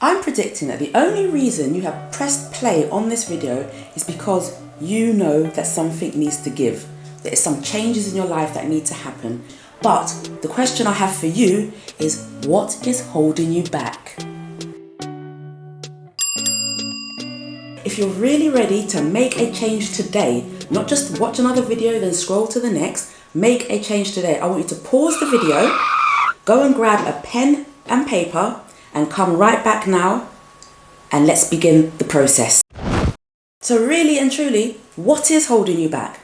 I'm predicting that the only reason you have pressed play on this video is because you know that something needs to give. There is some changes in your life that need to happen. But the question I have for you is, what is holding you back? If you're really ready to make a change today, not just watch another video then scroll to the next, make a change today. I want you to pause the video, go and grab a pen and paper and come right back now and let's begin the process. So really and truly, what is holding you back?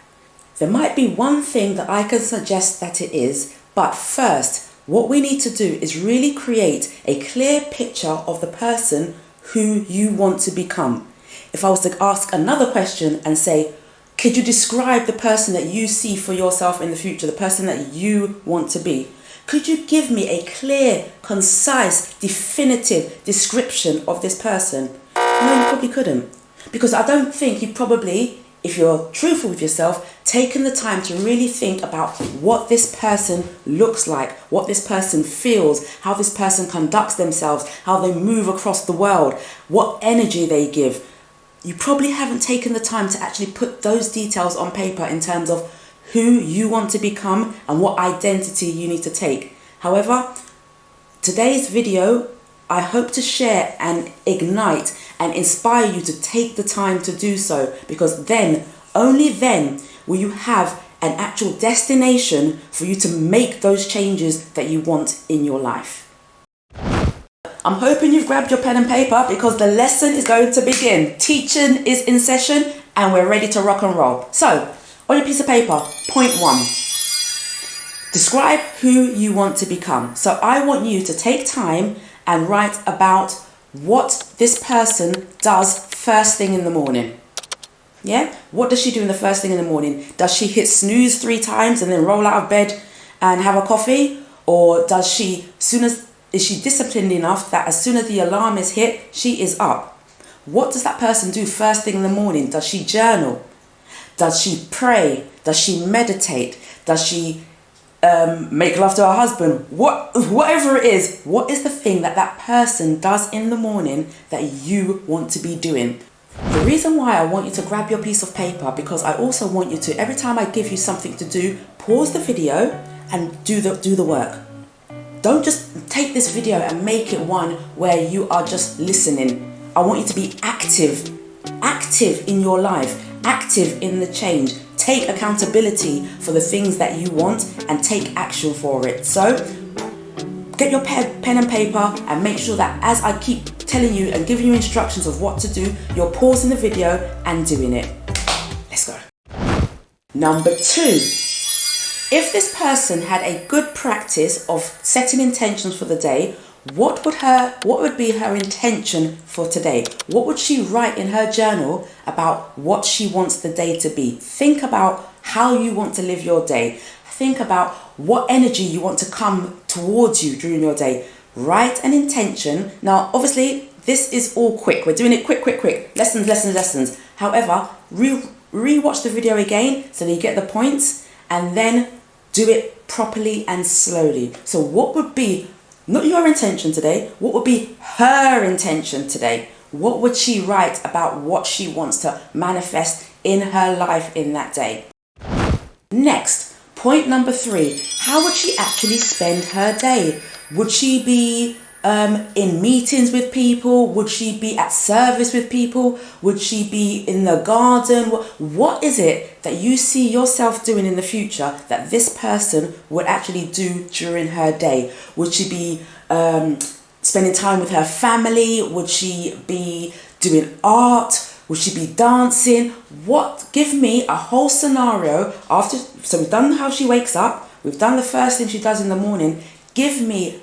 There might be one thing that I can suggest that it is, but first, what we need to do is really create a clear picture of the person who you want to become. If I was to ask another question and say, could you describe the person that you see for yourself in the future, the person that you want to be? Could you give me a clear, concise, definitive description of this person? No, you probably couldn't. Because I don't think you probably, if you're truthful with yourself, taken the time to really think about what this person looks like, what this person feels, how this person conducts themselves, how they move across the world, what energy they give. You probably haven't taken the time to actually put those details on paper in terms of who you want to become and what identity you need to take. However, today's video, I hope to share and ignite and inspire you to take the time to do so, because then, only then, will you have an actual destination for you to make those changes that you want in your life. I'm hoping you've grabbed your pen and paper because the lesson is going to begin. Teaching is in session and we're ready to rock and roll. So, on your piece of paper, point 1. Describe who you want to become. So I want you to take time and write about what this person does first thing in the morning. Yeah? What does she do in the first thing in the morning? Does she hit snooze 3 times and then roll out of bed and have a coffee? Or does she, is she disciplined enough that as soon as the alarm is hit, she is up? What does that person do first thing in the morning? Does she journal? Does she pray? Does she meditate? Does she make love to her husband? Whatever it is, what is the thing that that person does in the morning that you want to be doing? The reason why I want you to grab your piece of paper, because I also want you to, every time I give you something to do, pause the video and do the work. Don't just take this video and make it one where you are just listening. I want you to be active in your life, active in the change. Take accountability for the things that you want and take action for it. So get your pen and paper and make sure that as I keep telling you and giving you instructions of what to do, you're pausing the video and doing it. Let's go. Number 2. If this person had a good practice of setting intentions for the day, what would be her intention for today? What would she write in her journal about what she wants the day to be? Think about how you want to live your day. Think about what energy you want to come towards you during your day. Write an intention. Now, obviously, this is all quick. We're doing it quick. Lessons. However, re-watch the video again so that you get the points, and then do it properly and slowly. So what would be, not your intention today, what would be her intention today? What would she write about what she wants to manifest in her life in that day? Next, point number 3, how would she actually spend her day? Would she be in meetings with people? Would she be at service with people? Would she be in the garden? What is it that you see yourself doing in the future that this person would actually do during her day? Would she be spending time with her family? Would she be doing art? Would she be dancing? Give me a whole scenario after. So we've done how she wakes up. We've done the first thing she does in the morning. Give me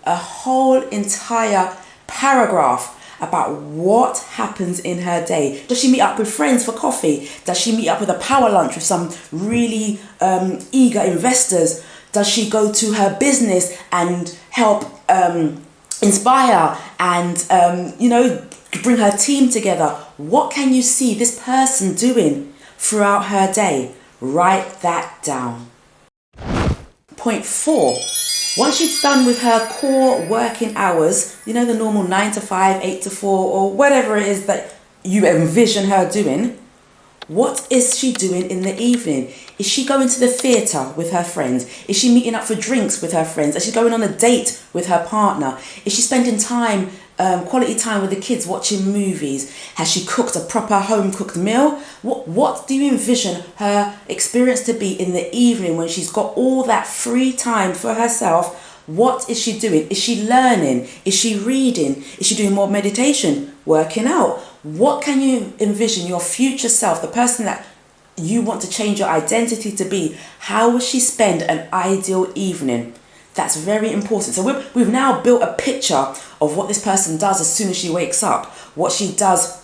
a whole entire paragraph about what happens in her day. Does she meet up with friends for coffee? Does she meet up with a power lunch with some really eager investors? Does she go to her business and help inspire and bring her team together? What can you see this person doing throughout her day? Write that down. Point 4. Once she's done with her core working hours, you know, the normal 9 to 5, 8 to 4, or whatever it is that you envision her doing, what is she doing in the evening? Is she going to the theatre with her friends? Is she meeting up for drinks with her friends? Is she going on a date with her partner? Is she spending time, quality time with the kids, watching movies? Has she cooked a proper home-cooked meal? What do you envision her experience to be in the evening when she's got all that free time for herself? What is she doing? Is she learning? Is she reading? Is she doing more meditation? Working out? What can you envision your future self, the person that you want to change your identity to be? How will she spend an ideal evening? That's very important. So we've now built a picture of what this person does as soon as she wakes up, what she does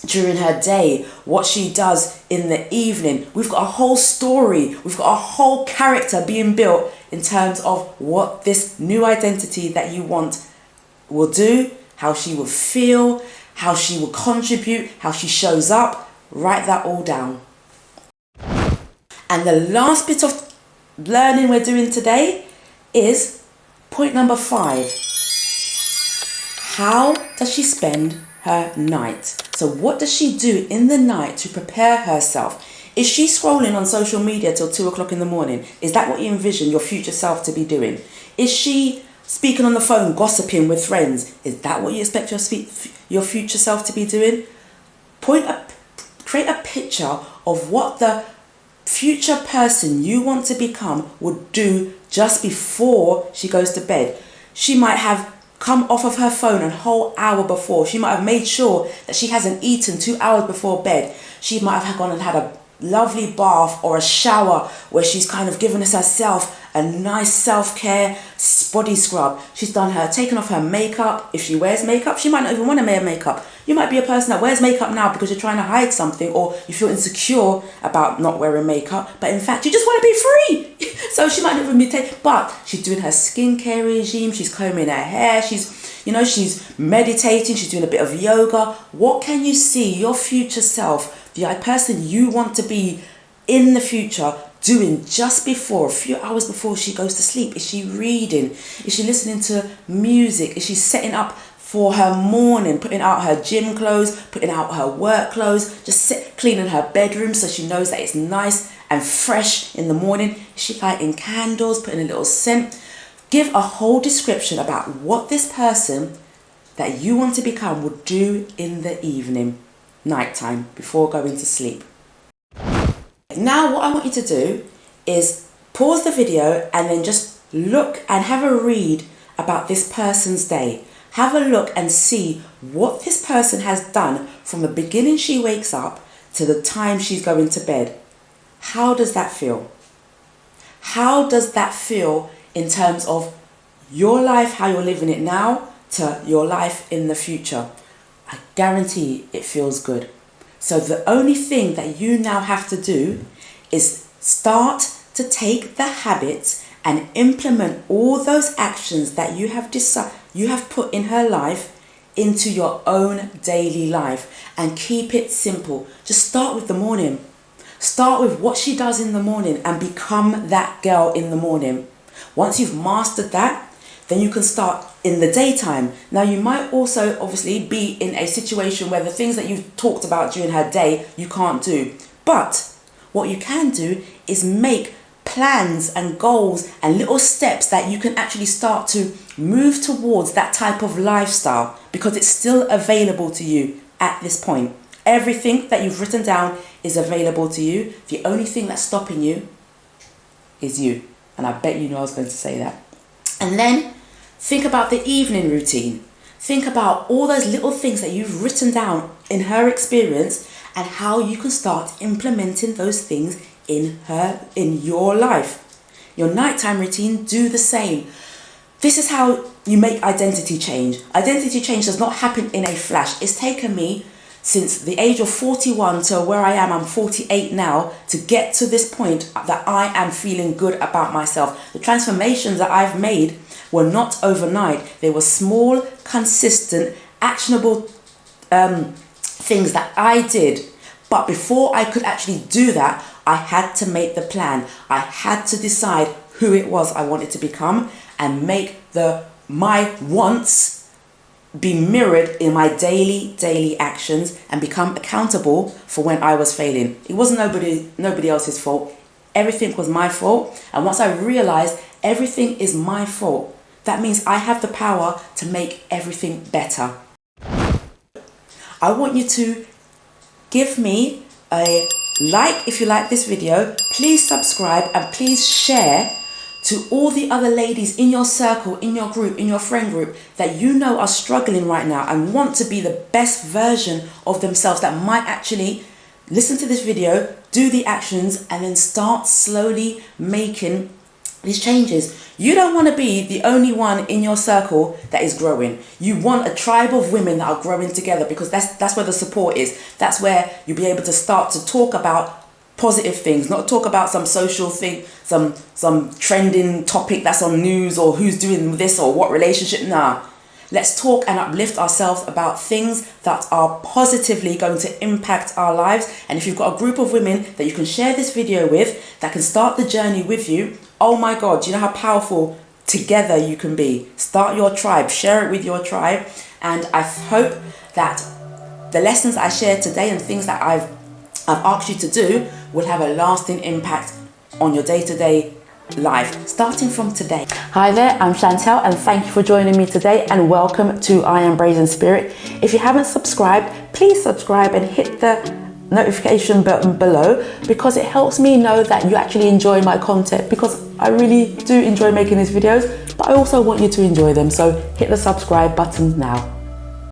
during her day, what she does in the evening. We've got a whole story, we've got a whole character being built in terms of what this new identity that you want will do, how she will feel, how she will contribute, how she shows up. Write that all down. And the last bit of learning we're doing today is point number 5. How does she spend her night? So what does she do in the night to prepare herself? Is she scrolling on social media till 2 o'clock in the morning? Is that what you envision your future self to be doing? Is she speaking on the phone, gossiping with friends? Is that what you expect your future self to be doing? Create a picture of what the future person you want to become would do just before she goes to bed. She might have come off of her phone a whole hour before. She might have made sure that she hasn't eaten 2 hours before bed. She might have gone and had a lovely bath or a shower where she's kind of given herself a nice self-care body scrub. She's taken off her makeup. If she wears makeup, she might not even want to wear makeup. You might be a person that wears makeup now because you're trying to hide something, or you feel insecure about not wearing makeup, but in fact you just want to be free. So she might not even be but she's doing her skincare regime, she's combing her hair, she's meditating, she's doing a bit of yoga. What can you see your future self, the person you want to be in the future, doing just before, a few hours before she goes to sleep? Is she reading? Is she listening to music? Is she setting up for her morning, putting out her gym clothes, putting out her work clothes, cleaning her bedroom so she knows that it's nice and fresh in the morning? Is she lighting candles, putting a little scent? Give a whole description about what this person that you want to become would do in the evening, nighttime, before going to sleep. Now what I want you to do is pause the video and then just look and have a read about this person's day. Have a look and see what this person has done from the beginning she wakes up to the time she's going to bed. How does that feel? How does that feel in terms of your life, how you're living it now, to your life in the future? I guarantee it feels good. So the only thing that you now have to do is start to take the habits and implement all those actions that you have put in her life into your own daily life, and keep it simple. Just start with the morning. Start with what she does in the morning and become that girl in the morning. Once you've mastered that, then you can start in the daytime. Now you might also obviously be in a situation where the things that you've talked about during her day you can't do. But what you can do is make plans and goals and little steps that you can actually start to move towards that type of lifestyle, because it's still available to you at this point. Everything that you've written down is available to you. The only thing that's stopping you is you. And I bet you know I was going to say that. And then think about the evening routine. Think about all those little things that you've written down in her experience and how you can start implementing those things in your life. Your nighttime routine, do the same. This is how you make identity change. Identity change does not happen in a flash. It's taken me since the age of 41 to where I am, I'm 48 now, to get to this point that I am feeling good about myself. The transformations that I've made were not overnight. They were small, consistent, actionable things that I did. But before I could actually do that, I had to make the plan. I had to decide who it was I wanted to become, and make my wants be mirrored in my daily actions and become accountable for when I was failing. It wasn't nobody else's fault. Everything was my fault. And once I realized everything is my fault, that means I have the power to make everything better. I want you to give me a like if you like this video. Please subscribe and please share to all the other ladies in your circle, in your group, in your friend group that you know are struggling right now and want to be the best version of themselves, that might actually listen to this video, do the actions, and then start slowly making these changes. You don't want to be the only one in your circle that is growing. You want a tribe of women that are growing together, because that's where the support is. That's where you'll be able to start to talk about positive things, not talk about some social thing, some trending topic that's on news, or who's doing this or what relationship. Nah. Let's talk and uplift ourselves about things that are positively going to impact our lives. And if you've got a group of women that you can share this video with, that can start the journey with you, oh my God, do you know how powerful together you can be? Start your tribe, share it with your tribe. And I hope that the lessons I shared today and things that I've asked you to do will have a lasting impact on your day-to-day life, starting from today. Hi there, I'm Chantel, and thank you for joining me today, and welcome to I Am Brazen Spirit. If you haven't subscribed, please subscribe and hit the notification button below, because it helps me know that you actually enjoy my content, because I really do enjoy making these videos, but I also want you to enjoy them. So hit the subscribe button now.